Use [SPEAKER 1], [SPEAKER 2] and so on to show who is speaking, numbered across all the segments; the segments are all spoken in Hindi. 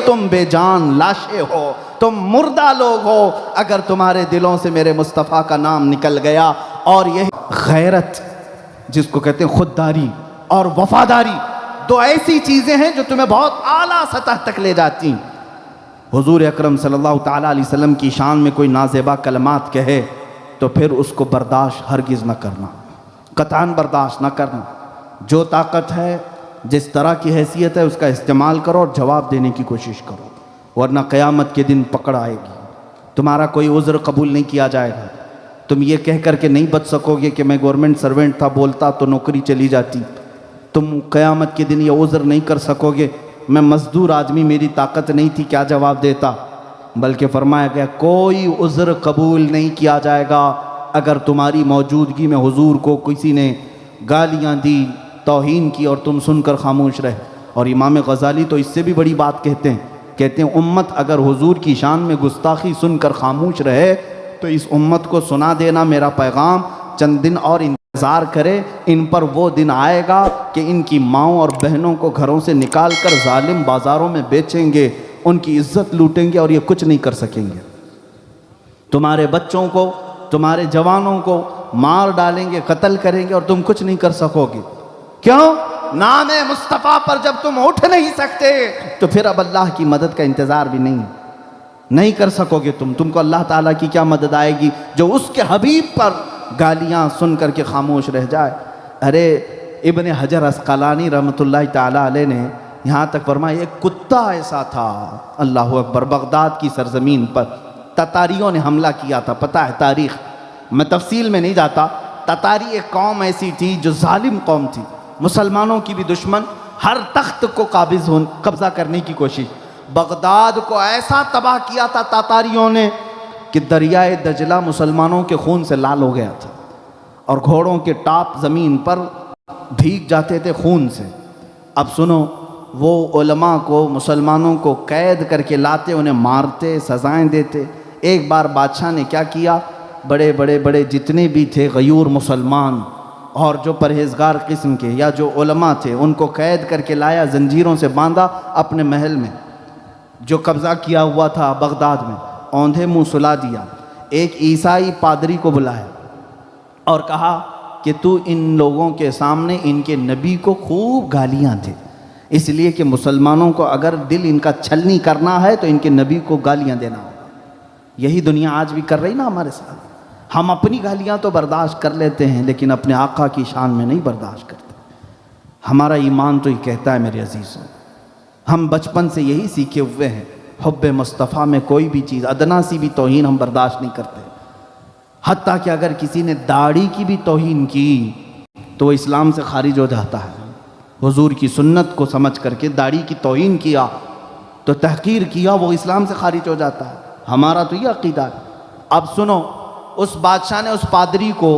[SPEAKER 1] तुम बेजान लाशें हो, तुम मुर्दा लोग हो, अगर तुम्हारे दिलों से मेरे मुस्तफ़ा का नाम निकल गया। और यह गैरत जिसको कहते हैं खुददारी और वफादारी, दो ऐसी चीज़ें हैं जो तुम्हें बहुत आला सतह तक ले जाती हैं। हुजूर अकरम सल्लल्लाहु ताला अलैहि वसल्लम की शान में कोई नाज़ेबा कलमात कहे तो फिर उसको बर्दाश्त हरगिज़ न करना, कतान बर्दाश्त न करना। जो ताकत है, जिस तरह की हैसियत है, उसका इस्तेमाल करो और जवाब देने की कोशिश करो, वरना क़यामत के दिन पकड़ आएगी। तुम्हारा कोई उज़्र कबूल नहीं किया जाएगा। तुम ये कह कर के नहीं बच सकोगे कि मैं गवर्नमेंट सर्वेंट था, बोलता तो नौकरी चली जाती। तुम क़यामत के दिन ये उज़्र नहीं कर सकोगे, मैं मज़दूर आदमी, मेरी ताकत नहीं थी, क्या जवाब देता। बल्कि फरमाया गया कोई उज़्र कबूल नहीं किया जाएगा अगर तुम्हारी मौजूदगी में हुजूर को किसी ने गालियाँ दी, तौहीन की और तुम सुनकर खामोश रहे। और इमाम गज़ाली तो इससे भी बड़ी बात कहते हैं उम्मत अगर हुजूर की शान में गुस्ताखी सुनकर खामोश रहे तो इस उम्मत को सुना देना मेरा पैगाम, चंद दिन और इंतज़ार करे, इन पर वो दिन आएगा कि इनकी माँओं और बहनों को घरों से निकाल कर जालिम बाज़ारों में बेचेंगे, उनकी इज्जत लूटेंगे और ये कुछ नहीं कर सकेंगे। तुम्हारे बच्चों को, तुम्हारे जवानों को मार डालेंगे, कत्ल करेंगे और तुम कुछ नहीं कर सकोगे। क्यों? नाम मुस्तफ़ा पर जब तुम उठ नहीं सकते तो फिर अब अल्लाह की मदद का इंतज़ार भी नहीं कर सकोगे। तुमको अल्लाह ताला की क्या मदद आएगी जो उसके हबीब पर गालियाँ सुन करके खामोश रह जाए। अरे इब्न हजर अस्क़लानी रहमतुल्लाहि ताला अलैह ने यहाँ तक फरमाया एक कुत्ता ऐसा था, अल्लाहु अकबर, बगदाद की सरजमीन पर ततारियों ने हमला किया था। पता है तारीख़, मैं तफसील में नहीं जाता। ततारी एक कौम ऐसी थी जो जालिम कौम थी, मुसलमानों की भी दुश्मन, हर तख्त को कब्ज़ा करने की कोशिश। बगदाद को ऐसा तबाह किया था तातारियों ने कि दरियाए दजला मुसलमानों के खून से लाल हो गया था और घोड़ों के टाप ज़मीन पर भीग जाते थे खून से। अब सुनो, वो उलमा को, मुसलमानों को कैद करके लाते, उन्हें मारते, सज़ाएं देते। एक बार बादशाह ने क्या किया, बड़े जितने भी थे गयूर मुसलमान और जो परहेज़गार किस्म के या जो उलमा थे, उनको कैद करके लाया, जंजीरों से बांधा अपने महल में जो कब्ज़ा किया हुआ था बगदाद में, औंधे मुँह सुला दिया। एक ईसाई पादरी को बुलाया और कहा कि तू इन लोगों के सामने इनके नबी को खूब गालियाँ दे, इसलिए कि मुसलमानों को अगर दिल इनका छलनी करना है तो इनके नबी को गालियाँ देना होगा। यही दुनिया आज भी कर रही ना हमारे साथ। हम अपनी गालियाँ तो बर्दाश्त कर लेते हैं लेकिन अपने आका की शान में नहीं बर्दाश्त करते। हमारा ईमान तो ये कहता है मेरे अजीज़ों, हम बचपन से यही सीखे हुए हैं, हुब्बे मुस्तफ़ा में कोई भी चीज़, अदना सी भी तौहीन हम बर्दाश्त नहीं करते। हत्ता कि अगर किसी ने दाढ़ी की भी तौहीन की तो वो इस्लाम से खारिज हो जाता है। हुजूर की सुन्नत को समझ करके दाढ़ी की तौहीन किया तो तहकीर किया, वो इस्लाम से खारिज हो जाता है। हमारा तो ये अक़ीदा है। अब सुनो, उस बादशाह ने उस पादरी को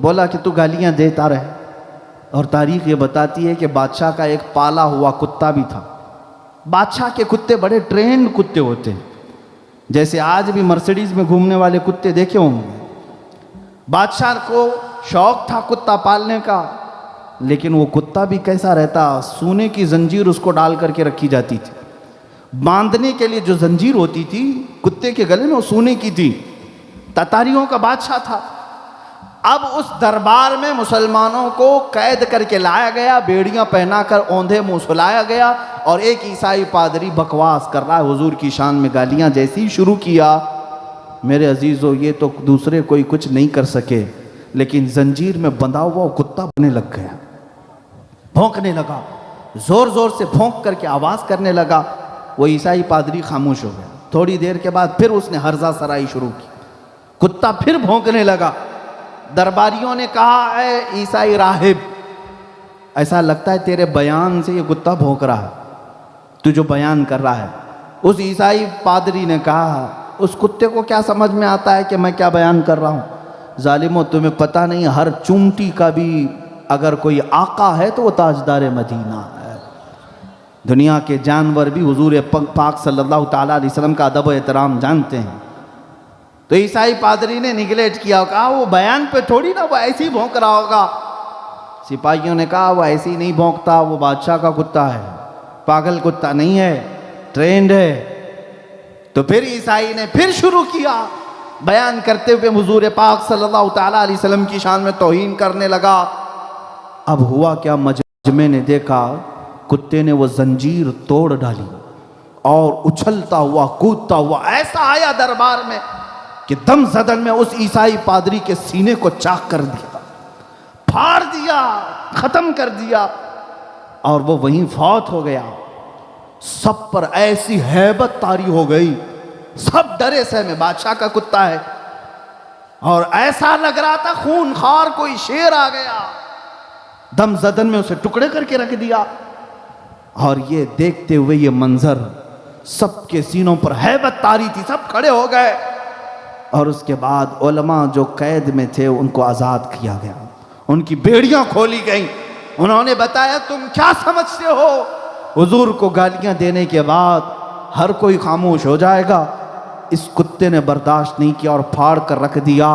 [SPEAKER 1] बोला कि तू गालियाँ देता रहे, और तारीख़ ये बताती है कि बादशाह का एक पाला हुआ कुत्ता भी था। बादशाह के कुत्ते बड़े ट्रेंड कुत्ते होते हैं, जैसे आज भी मर्सिडीज़ में घूमने वाले कुत्ते देखे होंगे। बादशाह को शौक़ था कुत्ता पालने का, लेकिन वो कुत्ता भी कैसा रहता, सोने की जंजीर उसको डाल करके रखी जाती थी। बांधने के लिए जो जंजीर होती थी कुत्ते के गले में, वो सोने की थी। ततारियों का बादशाह था। अब उस दरबार में मुसलमानों को कैद करके लाया गया, बेड़ियां पहनाकर औंधे मुंह सुलाया गया, और एक ईसाई पादरी बकवास कर रहा है हुजूर की शान में गालियां जैसे ही शुरू किया। मेरे अजीज़ों, ये तो दूसरे कोई कुछ नहीं कर सके, लेकिन जंजीर में बंधा हुआ कुत्ता बनने लग गया, भौंकने लगा, ज़ोर ज़ोर से भौंक करके आवाज़ करने लगा। वो ईसाई पादरी खामोश हो गया। थोड़ी देर के बाद फिर उसने हर्जा सराई शुरू की, कुत्ता फिर भौंकने लगा। दरबारियों ने कहा, ऐ ईसाई राहिब, ऐसा लगता है तेरे बयान से ये कुत्ता भौंक रहा है, तू जो बयान कर रहा है। उस ईसाई पादरी ने कहा, उस कुत्ते को क्या समझ में आता है कि मैं क्या बयान कर रहा हूँ? जालिमो, तुम्हें पता नहीं, हर चूंटी का भी अगर कोई आका है तो वो ताजदार मदीना है। दुनिया के जानवर भी हुजूर पाक सल्लल्लाहु ताला अलैहि वसल्लम का अदब व एहतराम जानते हैं। तो ईसाई पादरी ने निगलेक्ट किया, कहा वो बयान पे थोड़ी ना, वो ऐसे ही भौंक रहा होगा। सिपाहियों ने कहा वो ऐसे ही नहीं भौंकता, वो बादशाह का कुत्ता है, पागल कुत्ता नहीं है। ट्रेंड है। तो फिर ईसाई ने फिर शुरू किया बयान करते हुए हुजूर पाक सल्लल्लाहु तआला अलैहि वसल्लम की शान में तौहीन करने लगा। अब हुआ क्या, मजमे ने देखा कुत्ते ने वो जंजीर तोड़ डाली और उछलता हुआ कूदता हुआ ऐसा आया दरबार में कि दम सदन में उस ईसाई पादरी के सीने को चाक कर दिया, फाड़ दिया, खत्म कर दिया और वो वहीं फौत हो गया। सब पर ऐसी हैबत तारी हो गई, सब डरे सहमे, बादशाह का कुत्ता है और ऐसा लग रहा था खूनखार कोई शेर आ गया। दम सदन में उसे टुकड़े करके रख दिया और ये देखते हुए ये मंजर सबके सीनों पर हैबत तारी थी, सब खड़े हो गए। और उसके बाद उलमा जो कैद में थे उनको आज़ाद किया गया, उनकी बेड़ियां खोली गई। उन्होंने बताया तुम क्या समझते हो, हुजूर को गालियां देने के बाद हर कोई खामोश हो जाएगा। इस कुत्ते ने बर्दाश्त नहीं किया और फाड़ कर रख दिया।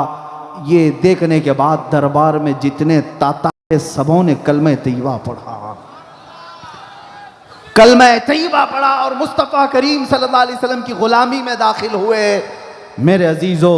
[SPEAKER 1] ये देखने के बाद दरबार में जितने ताता सबों ने कलमे तैयबा पढ़ा, कलमे तैयबा पढ़ा और मुस्तफ़ा करीम सल्लल्लाहु अलैहि वसल्लम की गुलामी में दाखिल हुए। मेरे अजीज़ों,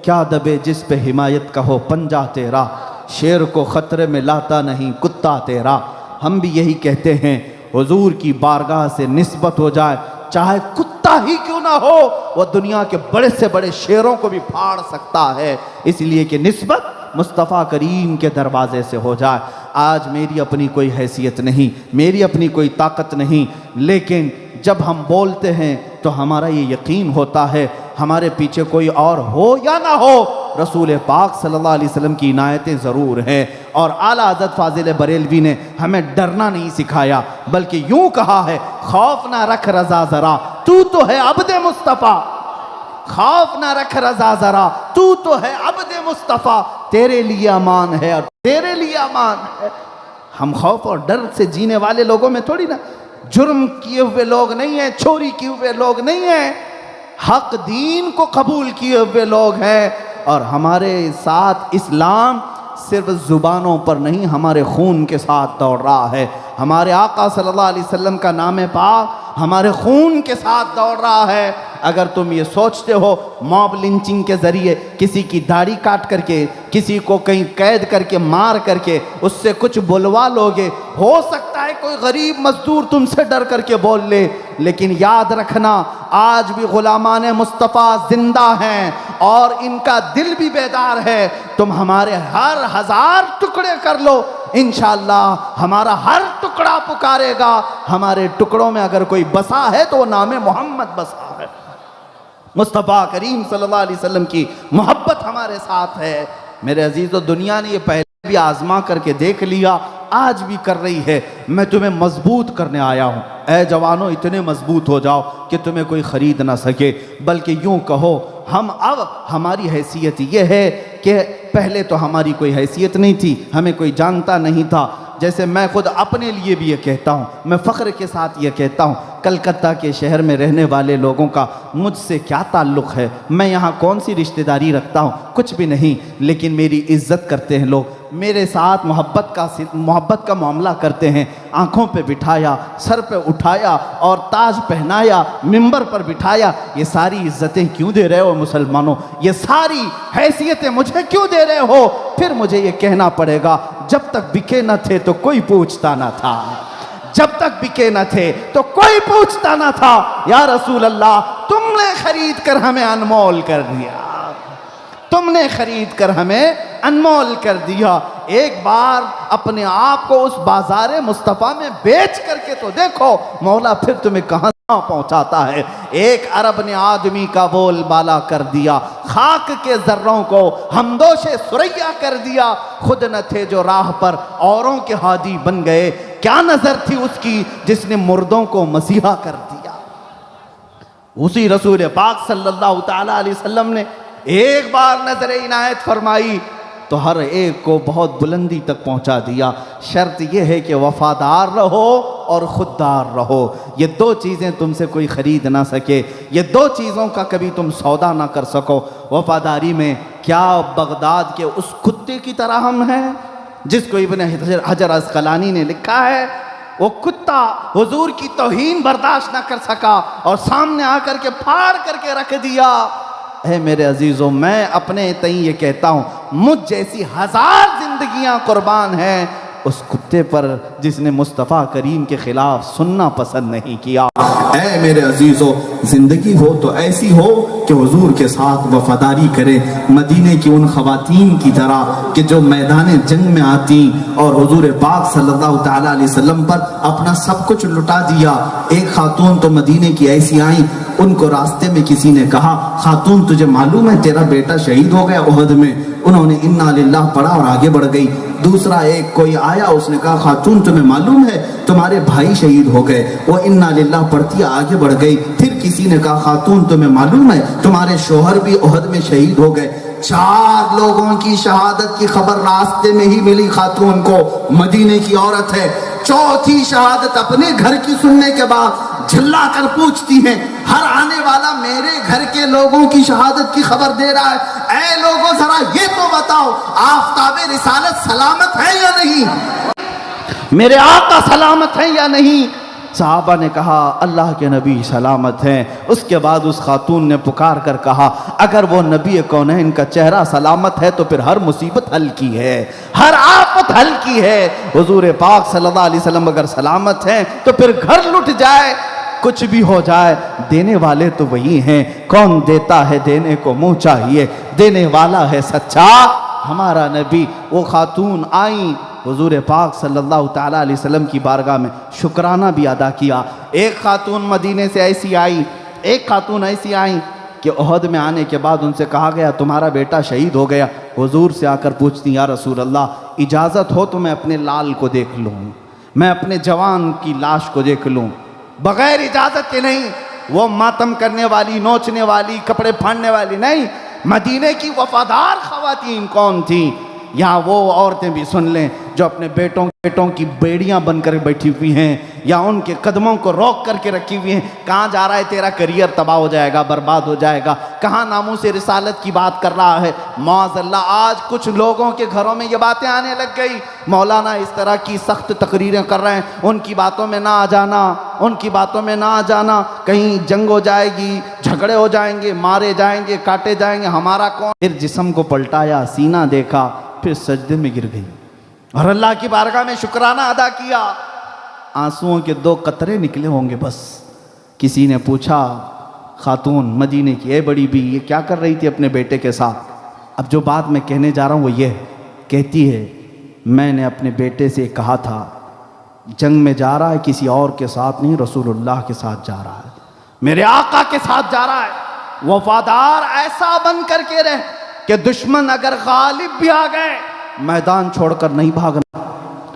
[SPEAKER 1] क्या दबे जिस पे हिमायत का हो पंजा तेरा, शेर को ख़तरे में लाता नहीं कुत्ता तेरा। हम भी यही कहते हैं, हुजूर की बारगाह से निस्बत हो जाए, चाहे कुत्ता ही क्यों ना हो, वह दुनिया के बड़े से बड़े शेरों को भी फाड़ सकता है, इसलिए कि निस्बत मुस्तफ़ा करीम के दरवाज़े से हो जाए। आज मेरी अपनी कोई हैसियत नहीं, मेरी अपनी कोई ताकत नहीं, लेकिन जब हम बोलते हैं तो हमारा ये यकीन होता है हमारे पीछे कोई और हो या ना हो, रसूल पाक सल्लल्लाहु अलैहि वसल्लम की इनायतें ज़रूर हैं। और आला हज़रत फ़ाज़िल बरेलवी ने हमें डरना नहीं सिखाया, बल्कि यूँ कहा है, खौफ ना रख रज़ा ज़रा, तू तो है अब्दे मुस्तफ़ा, खौफ ना रख रज़ा ज़रा, तू तो है अब्दे मुस्तफ़ा, तेरे लिए अमान है और तेरे लिए अमान है। हम खौफ और डर से जीने वाले लोगों में थोड़ी ना, जुर्म किए हुए लोग नहीं हैं, चोरी किए हुए लोग नहीं हैं, हक दीन को कबूल किए हुए लोग हैं। और हमारे साथ इस्लाम सिर्फ ज़ुबानों पर नहीं, हमारे खून के साथ दौड़ रहा है। हमारे आका सल्लल्लाहु अलैहि वसल्लम का नाम पाक हमारे खून के साथ दौड़ रहा है। अगर तुम ये सोचते हो मॉब लिंचिंग के ज़रिए किसी की दाढ़ी काट करके, किसी को कहीं कैद करके मार करके उससे कुछ बुलवा लोगे, हो सकता है कोई गरीब मजदूर तुमसे डर करके बोल ले, लेकिन याद रखना आज भी गुलामान मुस्तफ़ा जिंदा हैं और इनका दिल भी बेदार है। तुम हमारे हर 1000 टुकड़े कर लो, इंशाअल्लाह हमारा हर टुकड़ा पुकारेगा। हमारे टुकड़ों में अगर कोई बसा है तो वो नाम मोहम्मद बसा है। मुस्तफ़ा करीम सल्लल्लाहु अलैहि वसल्लम की मोहब्बत हमारे साथ है। मेरे अजीज़ों, दुनिया ने ये पहले भी आजमा करके देख लिया, आज भी कर रही है। मैं तुम्हें मजबूत करने आया हूँ। ऐ जवानों, इतने मजबूत हो जाओ कि तुम्हें कोई ख़रीद ना सके, बल्कि यूँ कहो हम अब हमारी हैसियत ये है कि पहले तो हमारी कोई हैसियत नहीं थी, हमें कोई जानता नहीं था। जैसे मैं खुद अपने लिए भी ये कहता हूँ, मैं फ़ख्र के साथ ये कहता हूँ, कलकत्ता के शहर में रहने वाले लोगों का मुझसे क्या ताल्लुक़ है, मैं यहाँ कौन सी रिश्तेदारी रखता हूँ, कुछ भी नहीं, लेकिन मेरी इज़्ज़त करते हैं लोग, मेरे साथ मोहब्बत का मामला करते हैं। आँखों पे बिठाया, सर पे उठाया और ताज पहनाया, मिंबर पर बिठाया। ये सारी इज़्ज़तें क्यों दे रहे हो मुसलमानों, ये सारी हैसियतें मुझे क्यों दे रहे हो? फिर मुझे ये कहना पड़ेगा, जब तक बिके न थे तो कोई पूछता न था, जब तक बिके न थे तो कोई पूछता न था। या रसूल अल्लाह, तुमने खरीद कर हमें अनमोल कर दिया, तुमने खरीद कर हमें अनमोल कर दिया। एक बार अपने आप को उस बाजार मुस्तफ़ा में बेच करके तो देखो, मौला फिर तुम्हें कहाँ पहुँचाता है। एक अरब ने आदमी का बोल बाला कर दिया, खाक के जर्रों को हमदोशे सुरैया कर दिया। खुद न थे जो राह पर औरों के हादी बन गए, क्या नजर थी उसकी जिसने मुर्दों को मसीहा कर दिया। उसी रसूल पाक सल्लल्लाहु तआला अलैहि वसल्लम ने एक बार नजर इनायत फरमाई तो हर एक को बहुत बुलंदी तक पहुंचा दिया। शर्त यह है कि वफादार रहो और खुददार रहो। ये दो चीज़ें तुमसे कोई ख़रीद ना सके, ये दो चीज़ों का कभी तुम सौदा ना कर सको। वफादारी में क्या बगदाद के उस कुत्ते की तरह हम हैं जिसको इब्न हजर अस्क़लानी ने लिखा है, वो कुत्ता हुजूर की तौहीन बर्दाश्त ना कर सका और सामने आकर के फाड़ करके रख दिया। है मेरे अजीजों, मैं अपने तई ये कहता हूँ, मुझ जैसी 1000 जिंदगियां कुर्बान हैं उस कुत्ते पर जिसने मुस्तफ़ा करीम के खिलाफ सुनना पसंद नहीं किया। ऐ मेरे अजीजों, जिंदगी हो तो ऐसी हो कि हुजूर के साथ वफादारी करे, मदीने की उन खवातीन की तरह कि जो मैदान जंग में आती और हुजूर पाक सल्लल्लाहु तआला अलैहि वसल्लम पर अपना सब कुछ लुटा दिया। एक खातून तो मदीने की ऐसी आई, उनको रास्ते में किसी ने कहा, खातून तुझे मालूम है तेरा बेटा शहीद हो गया उहद में? उन्होंने इन्ना लिल्लाह पढ़ा और आगे बढ़ गई। दूसरा एक कोई आया, उसने कहा, खातून तुम्हें मालूम है तुम्हारे भाई शहीद हो गए? वो इन्ना लिल्लाह पढ़ती आगे बढ़ गई। फिर किसी ने कहा, खातून तुम्हें मालूम है तुम्हारे शोहर भी उहद में शहीद हो गए? 4 लोगों की शहादत की खबर रास्ते में ही मिली खातून को, मदीने की औरत है। चौथी शहादत अपने घर की सुनने के बाद झल्ला कर पूछती हैं, हर आने वाला मेरे घर के लोगों की शहादत की खबर दे रहा है। ऐ लोगों, जरा ये तो बताओ, आफ़ताबे रिसालत सलामत है या नहीं? मेरे आका सलामत है या नहीं? साहबा ने कहा, अल्लाह के नबी सलामत हैं। उसके बाद उस खातून ने पुकार कर कहा, अगर वो नबी कौनैन का चेहरा सलामत है तो फिर हर मुसीबत हल की है, हर आफत हल की है। हुजूर पाक सल्लल्लाहु अलैहि वसल्लम अगर सलामत हैं तो फिर घर लुट जाए, कुछ भी हो जाए, देने वाले तो वही हैं। कौन देता है देने को मुंह चाहिए, देने वाला है सच्चा हमारा नबी। वो खातून आई, हुजूर पाक सल्लल्लाहु तआला अलैहि वसल्लम की बारगाह में शुक्राना भी अदा किया। एक खातून मदीने से ऐसी आई, एक खातून ऐसी आई कि उहद में आने के बाद उनसे कहा गया तुम्हारा बेटा शहीद हो गया। हुजूर से आकर पूछती, या रसूल अल्लाह, इजाज़त हो तो मैं अपने लाल को देख लूँ, मैं अपने जवान की लाश को देख लूँ? बगैर इजाज़त के नहीं। वो मातम करने वाली, नोचने वाली, कपड़े फाड़ने वाली नहीं। मदीने की वफादार खवातीन कौन थी? यहाँ वो औरतें भी सुन लें जो अपने बेटों की बेड़ियां बनकर बैठी हुई हैं या उनके कदमों को रोक करके रखी हुई हैं। कहाँ जा रहा है तेरा करियर? तबाह हो जाएगा, बर्बाद हो जाएगा। कहाँ नामूस रिसालत की बात कर रहा है? माज़अल्लाह, आज कुछ लोगों के घरों में ये बातें आने लग गई। मौलाना इस तरह की सख्त तकरीरें कर रहे हैं, उनकी बातों में ना आ जाना, उनकी बातों में ना आ जाना, कहीं जंग हो जाएगी, झगड़े हो जाएंगे, मारे जाएंगे, काटे जाएंगे, हमारा कौन? फिर जिस्म को पलटाया, सीना देखा, फिर सजदे में गिर गई और अल्लाह की बारगाह में शुक्राना अदा किया। आंसुओं के 2 कतरे निकले होंगे बस। किसी ने पूछा, खातून मदीने की, ए बड़ी बी, ये क्या कर रही थी अपने बेटे के साथ? अब जो बात मैं कहने जा रहा हूँ वो ये कहती है, मैंने अपने बेटे से कहा था जंग में जा रहा है किसी और के साथ नहीं, रसूलुल्लाह के साथ जा रहा है, मेरे आका के साथ जा रहा है। वफादार ऐसा बन करके रहे कि दुश्मन अगर गालिब भी आ गए, मैदान छोड़कर नहीं भागना,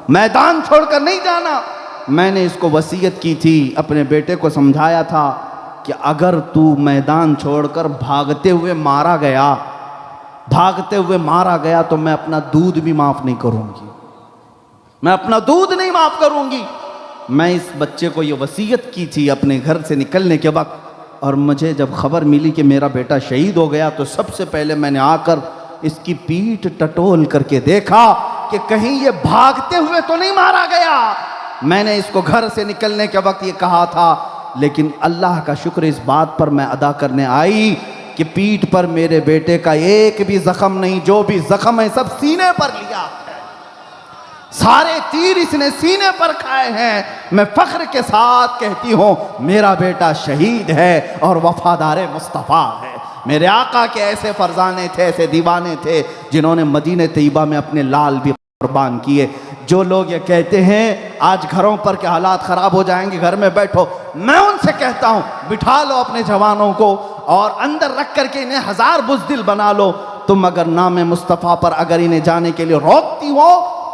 [SPEAKER 1] मैदान छोड़कर नहीं जाना। मैंने इसको वसीयत की थी, अपने बेटे को समझाया था कि अगर तू मैदान छोड़कर भागते हुए मारा गया तो मैं अपना दूध भी माफ नहीं करूंगी, मैं अपना दूध नहीं माफ करूंगी। मैं इस बच्चे को ये वसीयत की थी अपने घर से निकलने के वक्त। और मुझे जब खबर मिली कि मेरा बेटा शहीद हो गया तो सबसे पहले मैंने आकर इसकी पीठ टटोल करके देखा कि कहीं ये भागते हुए तो नहीं मारा गया। मैंने इसको घर से निकलने के वक्त ये कहा था, लेकिन अल्लाह का शुक्र इस बात पर मैं अदा करने आई कि पीठ पर मेरे बेटे का एक भी जख्म नहीं, जो भी जख्म है सब सीने पर लिया है, सारे तीर इसने सीने पर खाए हैं। मैं फख्र के साथ कहती हूँ मेरा बेटा शहीद है और वफादार मुस्तफ़ा है। मेरे आका के ऐसे फरजाने थे, ऐसे दीवाने थे जिन्होंने मदीने तैयबा में अपने लाल भी कुर्बान किए। जो लोग ये कहते हैं आज घरों पर के हालात ख़राब हो जाएंगे, घर में बैठो, मैं उनसे कहता हूँ बिठा लो अपने जवानों को और अंदर रख करके इन्हें 1000 बुज़दिल बना लो। तुम अगर नाम मुस्तफ़ा पर अगर इन्हें जाने के लिए रोकती हो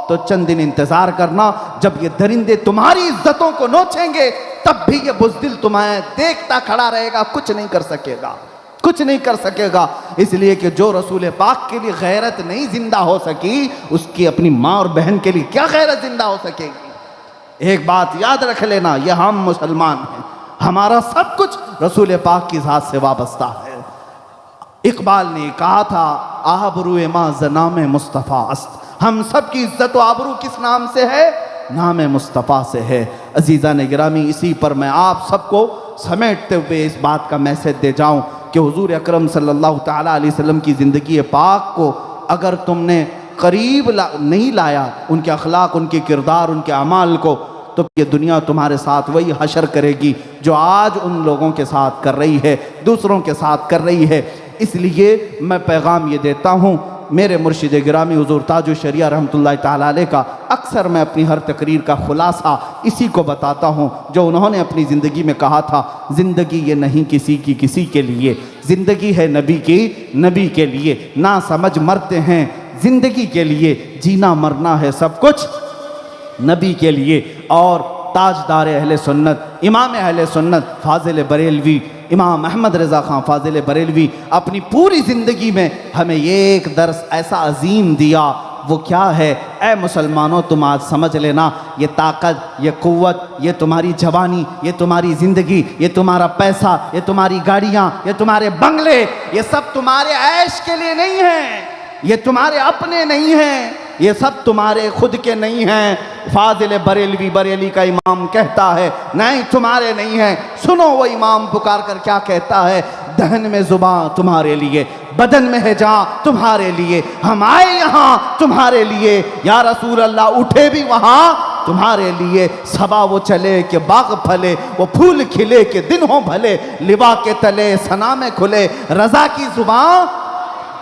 [SPEAKER 1] तो चंद दिन इंतजार करना, जब ये दरिंदे तुम्हारी इज्जतों को नोचेंगे तब भी ये बुज़दिल तुम्हें देखता खड़ा रहेगा, कुछ नहीं कर सकेगा, कुछ नहीं कर सकेगा। इसलिए कि जो रसूल पाक के लिए गैरत नहीं जिंदा हो सकी, उसकी अपनी माँ और बहन के लिए क्या गैरत जिंदा हो सकेगी? एक बात याद रख लेना, यह हम मुसलमान हैं, हमारा सब कुछ रसूल पाक की ज़ात से वाबस्ता है। इकबाल ने कहा था, आबरू मा ज़नाम मुस्तफ़ा अस्त, हम सब की इज्जत व आबरू किस नाम से है? नाम मुस्तफ़ा से है। अजीज़ान गिरामी, इसी पर मैं आप सबको समेटते हुए इस बात का मैसेज दे जाऊं कि हुजूर अकरम सल्लल्लाहु ताला अलैहि वसल्लम की ज़िंदगी पाक को अगर तुमने करीब नहीं लाया, उनके अखलाक, उनके किरदार, उनके अमाल को, तो ये दुनिया तुम्हारे साथ वही हशर करेगी जो आज उन लोगों के साथ कर रही है, दूसरों के साथ कर रही है। इसलिए मैं पैगाम ये देता हूँ, मेरे मुर्शिद गिरामी हुजूर ताजुल शरिया रहमतुल्लाहि ताला अलैह का अक्सर मैं अपनी हर तकरीर का खुलासा इसी को बताता हूँ जो उन्होंने अपनी ज़िंदगी में कहा था, ज़िंदगी ये नहीं किसी की किसी के लिए, ज़िंदगी है नबी की नबी के लिए। ना समझ मरते हैं ज़िंदगी के लिए, जीना मरना है सब कुछ नबी के लिए। और ताजदार अहले सुन्नत, इमाम अहले सुन्नत फाजिल बरेलवी, इमाम अहमद रज़ा ख़ान फाजिल बरेलवी अपनी पूरी ज़िंदगी में हमें एक दर्स ऐसा अजीम दिया। वो क्या है? ऐ मुसलमानों, तुम आज समझ लेना, ये ताकत, ये क़ुव्वत, ये तुम्हारी जवानी, ये तुम्हारी ज़िंदगी, ये तुम्हारा पैसा, ये तुम्हारी गाड़ियाँ, ये तुम्हारे बंगले, ये सब तुम्हारे ऐश के लिए नहीं है, ये तुम्हारे अपने नहीं हैं, ये सब तुम्हारे खुद के नहीं हैं। फाजिल बरेलवी, बरेली का इमाम कहता है, नहीं तुम्हारे नहीं हैं। सुनो वो इमाम पुकार कर क्या कहता है, दहन में ज़ुबान तुम्हारे लिए, बदन में है जान तुम्हारे लिए, हम आए यहाँ तुम्हारे लिए, या रसूल अल्लाह उठे भी वहाँ तुम्हारे लिए। सबा वो चले कि बाग फले, वो फूल खिले कि दिन हो भले, लिवा के तले सना में खुले, रज़ा की ज़ुबान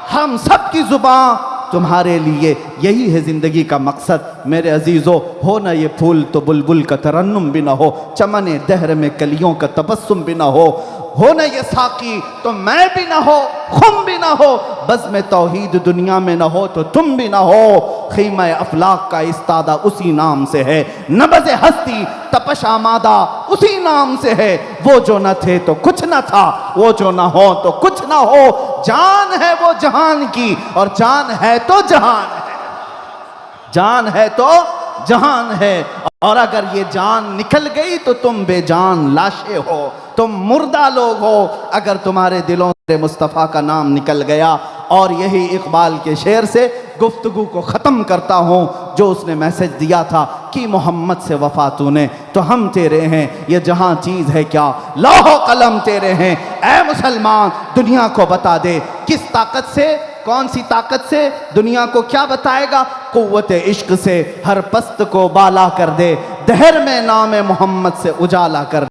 [SPEAKER 1] हम सब की ज़ुबान तुम्हारे लिए। यही है ज़िंदगी का मकसद मेरे अजीज़ों। हो न ये फूल तो बुलबुल का तरन्नुम भी ना हो, चमने दहर में कलियों का तबस्सुम भी ना हो न ये साकी तो मैं भी ना हो, खुम भी ना हो, बज़्म में तौहीद दुनिया में ना हो तो तुम भी ना हो। खीमा अफलाक का इस्तादा उसी नाम से है, नबज़ हस्ती तपश आमादा उसी नाम से है। वो जो न थे तो कुछ न था, वो जो न हो तो कुछ न हो। जान है वो जहान की और जान है तो जहान है, जान है तो जहान है। और अगर ये जान निकल गई तो तुम बेजान लाशें हो, तुम मुर्दा लोग हो अगर तुम्हारे दिलों से मुस्तफ़ा का नाम निकल गया। और यही इकबाल के शेर से गुफ्तगू को ख़त्म करता हूँ जो उसने मैसेज दिया था कि मोहम्मद से वफ़ा तूने तो हम तेरे हैं, ये जहाँ चीज़ है क्या लौह कलम तेरे हैं। ऐ मुसलमान दुनिया को बता दे किस ताकत से, कौन सी ताकत से, दुनिया को क्या बताएगा? क़ुव्वत इश्क से हर पस्त को बाला कर दे, दहर में नाम मोहम्मद से उजाला कर